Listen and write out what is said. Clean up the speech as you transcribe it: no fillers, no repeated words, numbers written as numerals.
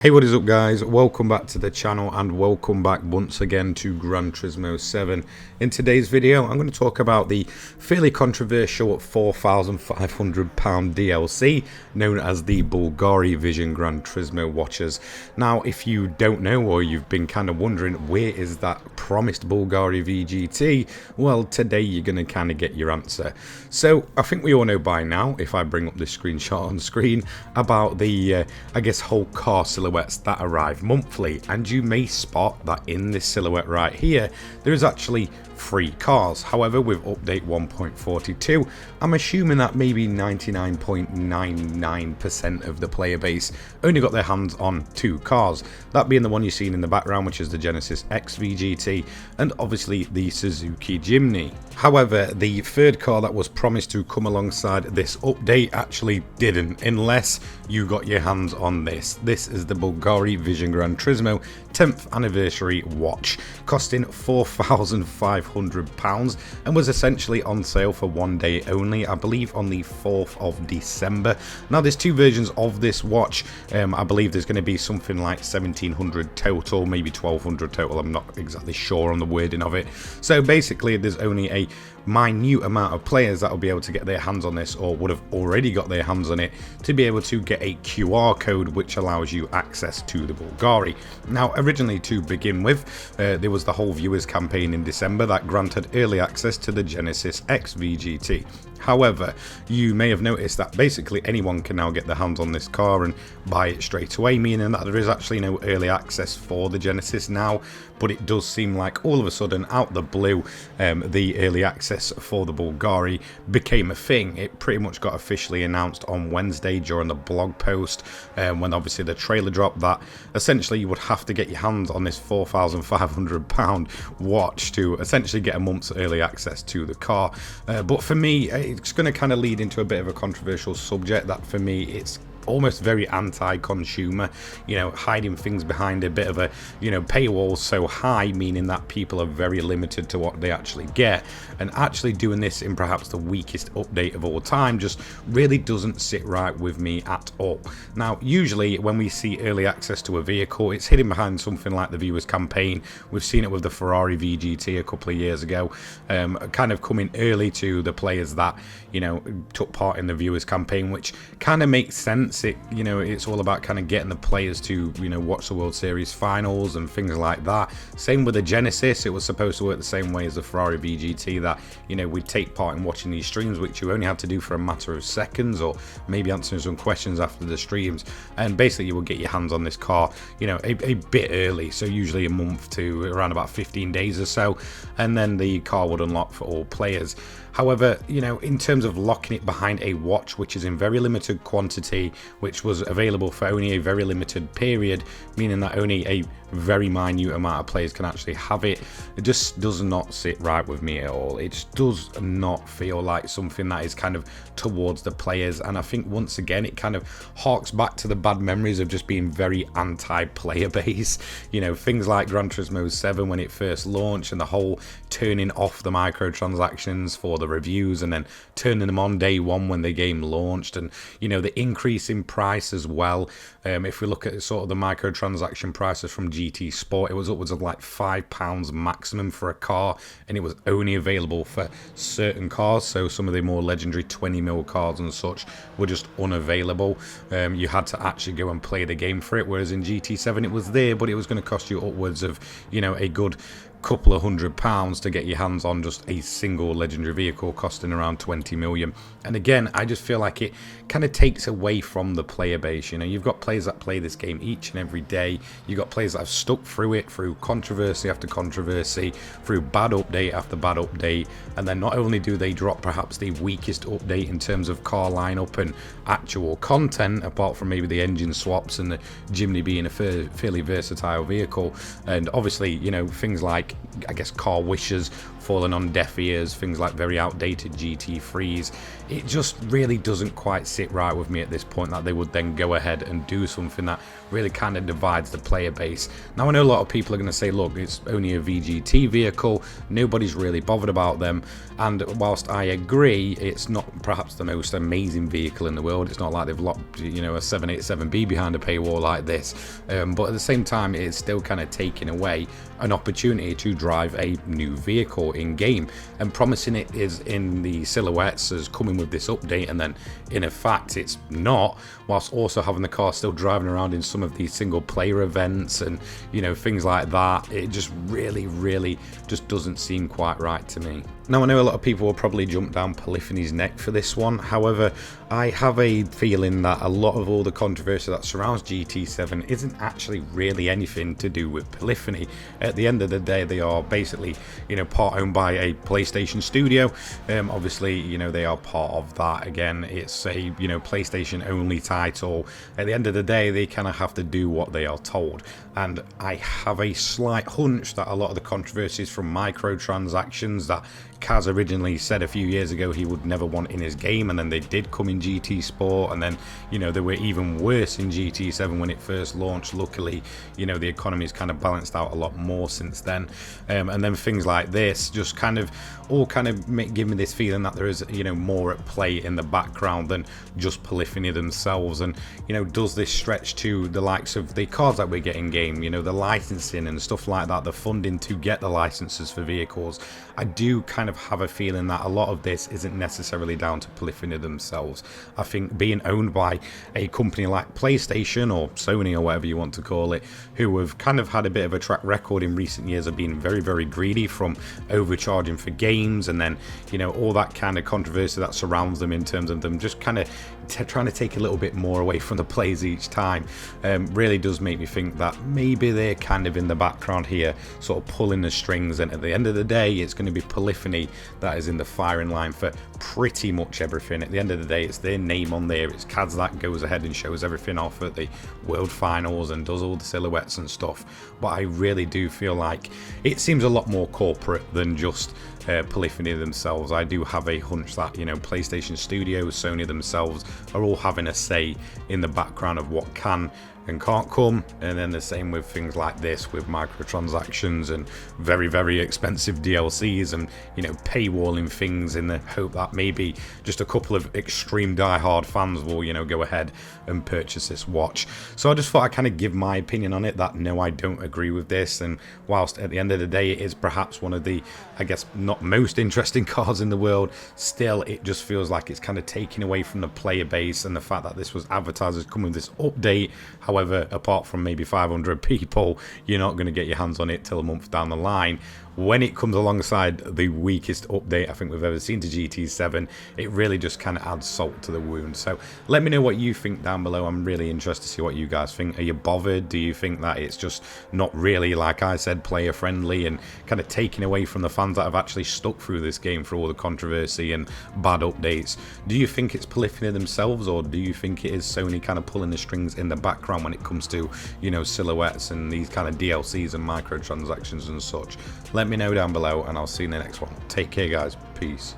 Hey, what is up guys? Welcome back to the channel and welcome back once again to Gran Turismo 7. In today's video I'm going to talk about the fairly controversial £4,500 DLC known as the Bvlgari Vision Gran Turismo watches. Now if you don't know, or you've been kind of wondering where is that promised Bvlgari VGT, well today you're going to kind of get your answer. So I think we all know by now, if I bring up this screenshot on screen, about the I guess whole car silhouettes that arrive monthly, and you may spot that in this silhouette right here there is actually 3 cars. However, with update 1.42 I'm assuming that maybe 99.99% of the player base only got their hands on 2 cars, that being the one you've seen in the background, which is the Genesis X VGT, and obviously the Suzuki Jimny. However, the third car that was promised to come alongside this update actually didn't, unless you got your hands on this. This is the Bvlgari Vision Gran Turismo 10th anniversary watch, costing £4,500 and was essentially on sale for one day only, I believe on the 4th of December. Now there's 2 versions of this watch. I believe there's going to be something like 1,700 total, maybe 1,200 total, I'm not exactly sure on the wording of it. So basically there's only a minute amount of players that will be able to get their hands on this, or would have already got their hands on it, to be able to get a QR code which allows you access to the Bvlgari. Now originally, to begin with, there was the whole viewers campaign in December that granted early access to the Genesis X VGT. However, you may have noticed that basically anyone can now get their hands on this car and buy it straight away, meaning that there is actually no early access for the Genesis now. But it does seem like all of a sudden, out the blue, the early access for the Bvlgari became a thing. It pretty much got officially announced on Wednesday during the blog post, when obviously the trailer dropped, that essentially you would have to get your hands on this £4,500 watch to essentially get a month's early access to the car. But for me, it's going to kind of lead into a bit of a controversial subject that for me it's almost very anti-consumer, you know, hiding things behind a bit of a, you know, paywall so high, meaning that people are very limited to what they actually get, and actually doing this in perhaps the weakest update of all time just really doesn't sit right with me at all. Now usually when we see early access to a vehicle, it's hidden behind something like the viewers campaign. We've seen it with the Ferrari VGT a couple of years ago, kind of coming early to the players that, you know, took part in the viewers campaign, which kind of makes sense. It, you know, it's all about kind of getting the players to, you know, watch the World Series finals and things like that. Same with the Genesis, it was supposed to work the same way as the Ferrari VGT, that, you know, we'd take part in watching these streams, which you only had to do for a matter of seconds, or maybe answering some questions after the streams, and basically you will get your hands on this car, you know, a bit early, so usually a month to around about 15 days or so, and then the car would unlock for all players. However, you know, in terms of locking it behind a watch which is in very limited quantity, which was available for only a very limited period, meaning that only a very minute amount of players can actually have it, it just does not sit right with me at all. It just does not feel like something that is kind of towards the players, and I think once again it kind of harks back to the bad memories of just being very anti-player base. You know, things like Gran Turismo 7 when it first launched, and the whole turning off the microtransactions for the reviews and then turning them on day one when the game launched, and, you know, the increase in price as well. If we look at sort of the microtransaction prices from GT Sport, it was upwards of like £5 maximum for a car, and it was only available for certain cars. So some of the more legendary 20mm cars and such were just unavailable. You had to actually go and play the game for it, whereas in GT7 it was there, but it was going to cost you upwards of, you know, a good couple of £100 to get your hands on just a single legendary vehicle costing around 20 million. And again, I just feel like it kind of takes away from the player base. You know, you've got players that play this game each and every day, you've got players that have stuck through it, through controversy after controversy, through bad update after bad update, and then not only do they drop perhaps the weakest update in terms of car lineup and actual content, apart from maybe the engine swaps and the Jimny being a fairly versatile vehicle, and obviously, you know, things like, I guess, car wishes falling on deaf ears, things like very outdated GT3s. It just really doesn't quite sit right with me at this point that they would then go ahead and do something that really kind of divides the player base. Now I know a lot of people are going to say, look, it's only a VGT vehicle, nobody's really bothered about them, and whilst I agree it's not perhaps the most amazing vehicle in the world, it's not like they've locked, you know, a 787B behind a paywall like this, but at the same time it's still kind of taking away an opportunity to drive a new vehicle in game, and promising it is in the silhouettes as coming with this update, and then in fact it's not, whilst also having the car still driving around in some of these single player events and, you know, things like that. It just really just doesn't seem quite right to me. Now I know a lot of people will probably jump down Polyphony's neck for this one, however I have a feeling that a lot of all the controversy that surrounds GT7 isn't actually really anything to do with Polyphony. At the end of the day they are basically, you know, part owned by a PlayStation studio. Obviously, you know, they are part of that. Again, it's a, you know, PlayStation only title. At the end of the day they kind of have to do what they are told, and I have a slight hunch that a lot of the controversies from microtransactions that Kaz originally said a few years ago he would never want in his game, and then they did come in GT Sport, and then, you know, they were even worse in GT7 when it first launched. Luckily, you know, the economy's kind of balanced out a lot more since then, and then things like this just kind of all kind of give me this feeling that there is, you know, more at play in the background than just Polyphony themselves. And, you know, does this stretch to the likes of the cars that we're getting game, you know, the licensing and stuff like that, the funding to get the licenses for vehicles? I do kind of have a feeling that a lot of this isn't necessarily down to Polyphony themselves. I think being owned by a company like PlayStation or Sony or whatever you want to call it, who have kind of had a bit of a track record in recent years of being very greedy, from overcharging for games, and then, you know, all that kind of controversy that surrounds them in terms of them just kind of trying to take a little bit more away from the players each time, really does make me think that maybe they're kind of in the background here, sort of pulling the strings, and at the end of the day it's going to be Polyphony that is in the firing line for pretty much everything. At the end of the day it's their name on there, it's Kaz that goes ahead and shows everything off at the World Finals and does all the silhouettes and stuff, but I really do feel like it seems a lot more corporate than just Polyphony themselves. I do have a hunch that, you know, PlayStation Studios, Sony themselves are all having a say in the background of what can and can't come, and then the same with things like this, with microtransactions and very expensive DLCs, and, you know, paywalling things in the hope that maybe just a couple of extreme die-hard fans will, you know, go ahead and purchase this watch. So I just thought I'd kind of give my opinion on it, that no, I don't agree with this, and whilst at the end of the day it is perhaps one of the, I guess, not most interesting cars in the world, still it just feels like it's kind of taking away from the player base, and the fact that this was advertised as coming with this update. However, apart from maybe 500 people, you're not going to get your hands on it till a month down the line. When it comes alongside the weakest update I think we've ever seen to GT7, it really just kind of adds salt to the wound. So let me know what you think down below. I'm really interested to see what you guys think. Are you bothered? Do you think that it's just not really, like I said, player friendly, and kind of taking away from the fans that have actually stuck through this game for all the controversy and bad updates? Do you think it's Polyphony themselves, or do you think it is Sony kind of pulling the strings in the background when it comes to, you know, silhouettes and these kind of DLCs and microtransactions and such? Let me know down below, and I'll see you in the next one. Take care, guys. Peace.